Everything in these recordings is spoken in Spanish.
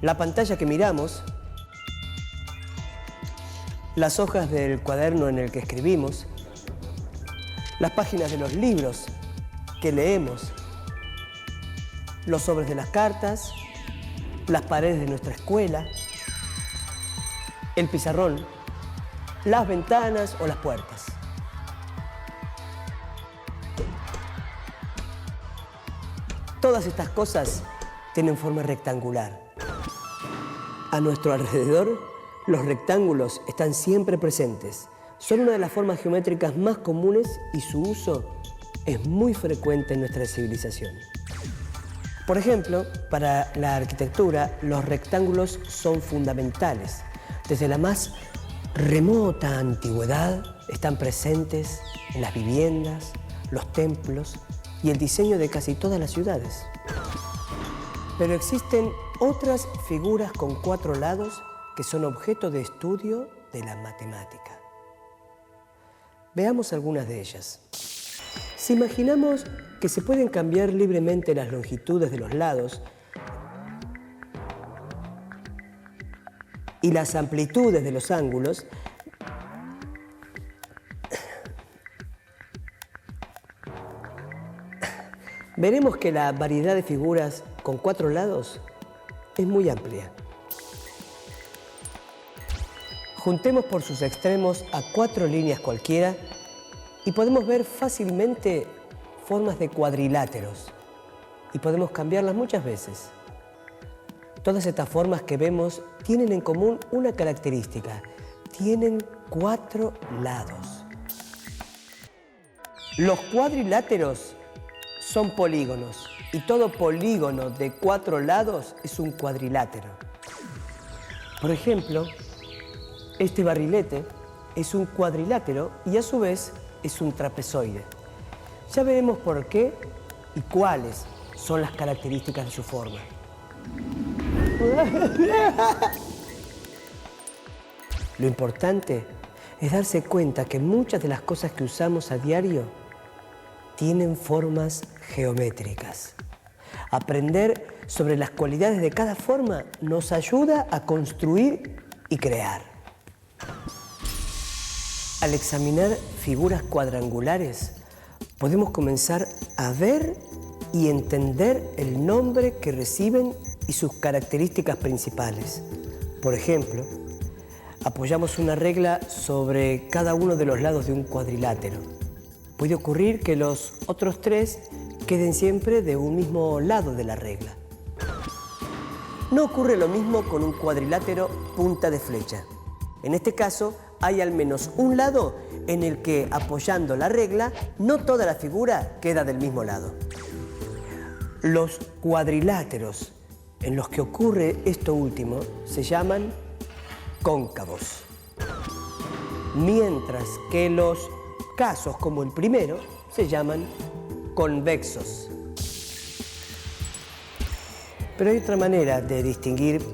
la pantalla que miramos, las hojas del cuaderno en el que escribimos, las páginas de los libros que leemos, los sobres de las cartas, las paredes de nuestra escuela, el pizarrón, las ventanas o las puertas. Todas estas cosas tienen forma rectangular. A nuestro alrededor, los rectángulos están siempre presentes. Son una de las formas geométricas más comunes y su uso es muy frecuente en nuestra civilización. Por ejemplo, para la arquitectura, los rectángulos son fundamentales. Desde la más remota antigüedad están presentes en las viviendas, los templos y el diseño de casi todas las ciudades. Pero existen otras figuras con 4 lados que son objeto de estudio de la matemática. Veamos algunas de ellas. Si imaginamos que se pueden cambiar libremente las longitudes de los lados y las amplitudes de los ángulos, veremos que la variedad de figuras con 4 lados es muy amplia. Juntemos por sus extremos a 4 líneas cualquiera y podemos ver fácilmente formas de cuadriláteros y podemos cambiarlas muchas veces. Todas estas formas que vemos tienen en común una característica: tienen 4 lados. Los cuadriláteros son polígonos y todo polígono de 4 lados es un cuadrilátero. Por ejemplo, este barrilete es un cuadrilátero y a su vez es un trapezoide. Ya veremos por qué y cuáles son las características de su forma. Lo importante es darse cuenta que muchas de las cosas que usamos a diario tienen formas geométricas. Aprender sobre las cualidades de cada forma nos ayuda a construir y crear. Al examinar figuras cuadrangulares, podemos comenzar a ver y entender el nombre que reciben y sus características principales. Por ejemplo, apoyamos una regla sobre cada uno de los lados de un cuadrilátero. Puede ocurrir que los otros 3 queden siempre de un mismo lado de la regla. No ocurre lo mismo con un cuadrilátero punta de flecha. En este caso, hay al menos un lado en el que, apoyando la regla, no toda la figura queda del mismo lado. Los cuadriláteros en los que ocurre esto último se llaman cóncavos, mientras que los casos como el primero se llaman convexos. Pero hay otra manera de distinguir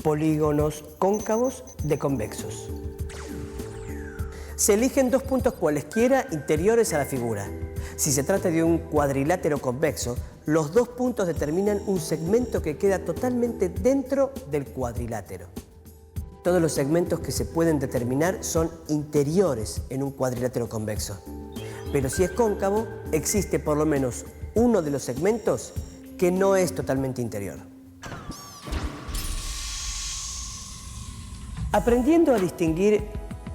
polígonos cóncavos de convexos. Se eligen 2 puntos cualesquiera interiores a la figura. Si se trata de un cuadrilátero convexo, los 2 puntos determinan un segmento que queda totalmente dentro del cuadrilátero. Todos los segmentos que se pueden determinar son interiores en un cuadrilátero convexo. Pero si es cóncavo, existe por lo menos uno de los segmentos que no es totalmente interior. Aprendiendo a distinguir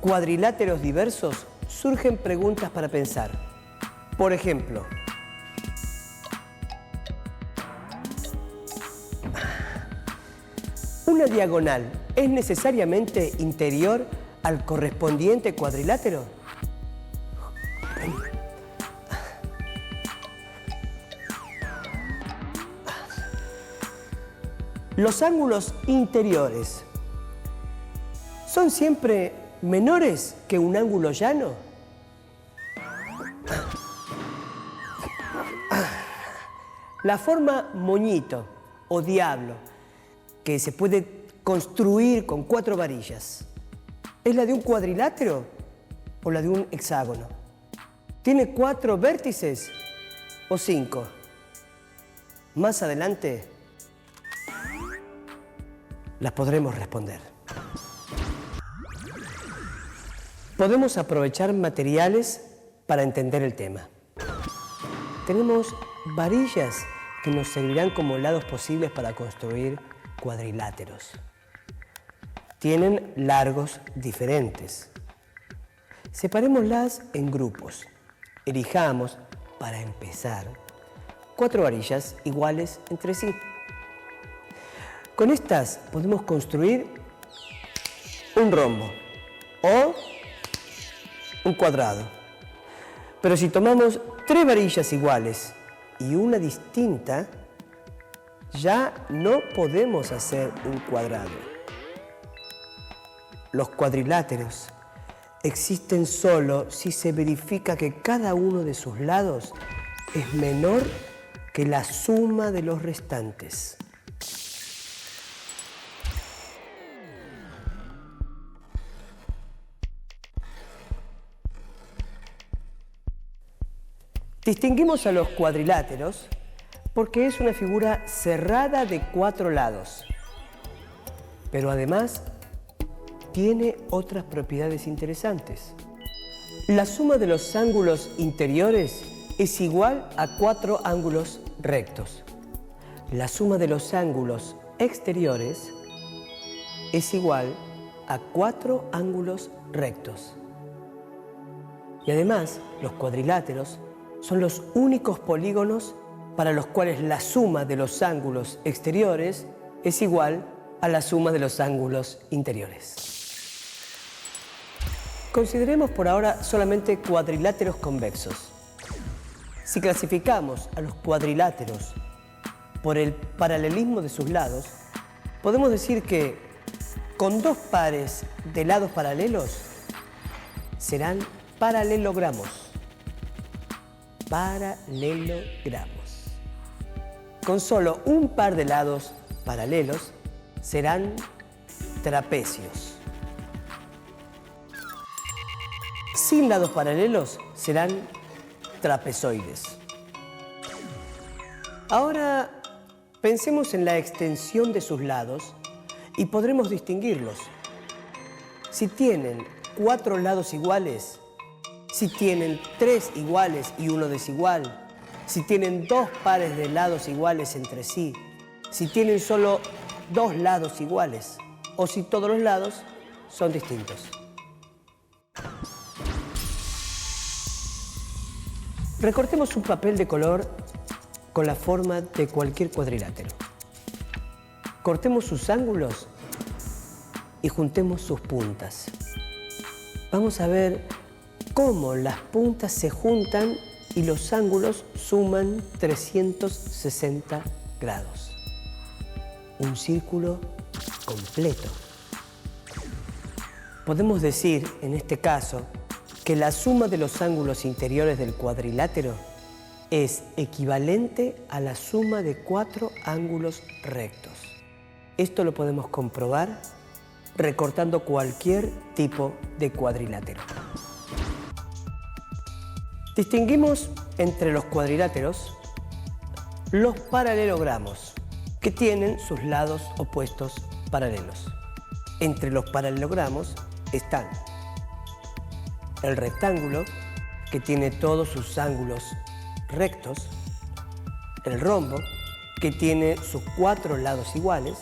cuadriláteros diversos, surgen preguntas para pensar. Por ejemplo, ¿una diagonal es necesariamente interior al correspondiente cuadrilátero? ¿Los ángulos interiores son siempre menores que un ángulo llano? La forma moñito o diablo, que se puede construir con 4 varillas, ¿es la de un cuadrilátero o la de un hexágono? ¿Tiene 4 vértices o 5? Más adelante las podremos responder. Podemos aprovechar materiales para entender el tema. Tenemos varillas que nos servirán como lados posibles para construir cuadriláteros. Tienen largos diferentes. Separémoslas en grupos. Elijamos, para empezar, 4 varillas iguales entre sí. Con estas podemos construir un rombo o un cuadrado. Pero si tomamos 3 varillas iguales y una distinta, ya no podemos hacer un cuadrado. Los cuadriláteros existen solo si se verifica que cada uno de sus lados es menor que la suma de los restantes. Distinguimos a los cuadriláteros porque es una figura cerrada de 4 lados, pero además tiene otras propiedades interesantes. La suma de los ángulos interiores es igual a 4 ángulos rectos. La suma de los ángulos exteriores es igual a 4 ángulos rectos. Y además, los cuadriláteros son los únicos polígonos para los cuales la suma de los ángulos exteriores es igual a la suma de los ángulos interiores. Consideremos por ahora solamente cuadriláteros convexos. Si clasificamos a los cuadriláteros por el paralelismo de sus lados, podemos decir que con 2 pares de lados paralelos serán paralelogramos. Paralelogramos. Con solo un par de lados paralelos serán trapecios. Sin lados paralelos serán trapezoides. Ahora pensemos en la extensión de sus lados y podremos distinguirlos. Si tienen 4 lados iguales, si tienen 3 iguales y 1 desigual, si tienen 2 pares de lados iguales entre sí, si tienen solo 2 lados iguales o si todos los lados son distintos. Recortemos un papel de color con la forma de cualquier cuadrilátero. Cortemos sus ángulos y juntemos sus puntas. Vamos a ver cómo las puntas se juntan y los ángulos suman 360 grados. Un círculo completo. Podemos decir, en este caso, que la suma de los ángulos interiores del cuadrilátero es equivalente a la suma de 4 ángulos rectos. Esto lo podemos comprobar recortando cualquier tipo de cuadrilátero. Distinguimos entre los cuadriláteros los paralelogramos, que tienen sus lados opuestos paralelos. Entre los paralelogramos están el rectángulo, que tiene todos sus ángulos rectos, el rombo, que tiene sus 4 lados iguales,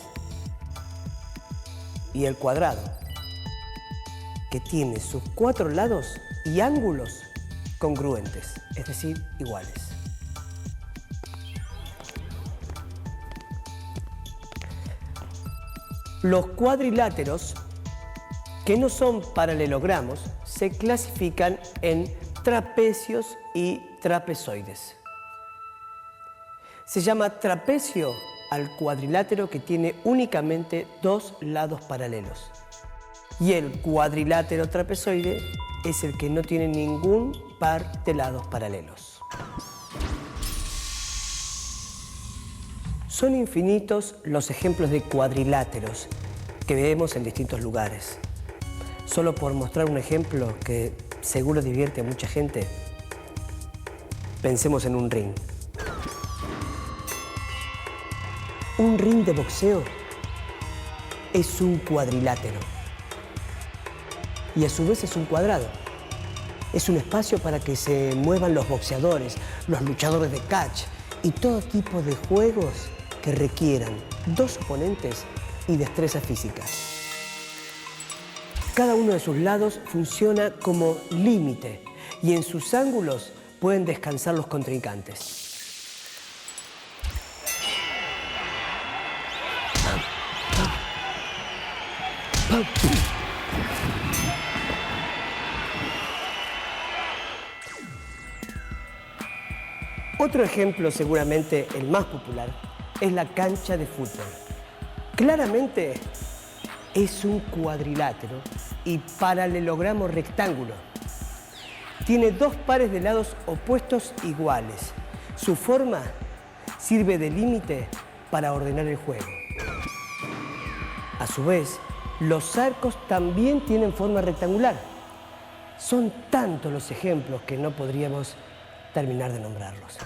y el cuadrado, que tiene sus 4 lados y ángulos congruentes, es decir, iguales. Los cuadriláteros que no son paralelogramos se clasifican en trapecios y trapezoides. Se llama trapecio al cuadrilátero que tiene únicamente 2 lados paralelos. Y el cuadrilátero trapezoide es el que no tiene ningún par de lados paralelos. Son infinitos los ejemplos de cuadriláteros que vemos en distintos lugares. Solo por mostrar un ejemplo que seguro divierte a mucha gente, pensemos en un ring. Un ring de boxeo es un cuadrilátero. Y a su vez es un cuadrado. Es un espacio para que se muevan los boxeadores, los luchadores de catch y todo tipo de juegos que requieran dos oponentes y destreza física. Cada uno de sus lados funciona como límite y en sus ángulos pueden descansar los contrincantes. Otro ejemplo, seguramente el más popular, es la cancha de fútbol. Claramente es un cuadrilátero y paralelogramo rectángulo. Tiene dos pares de lados opuestos iguales. Su forma sirve de límite para ordenar el juego. A su vez, los arcos también tienen forma rectangular. Son tantos los ejemplos que no podríamos terminar de nombrarlos.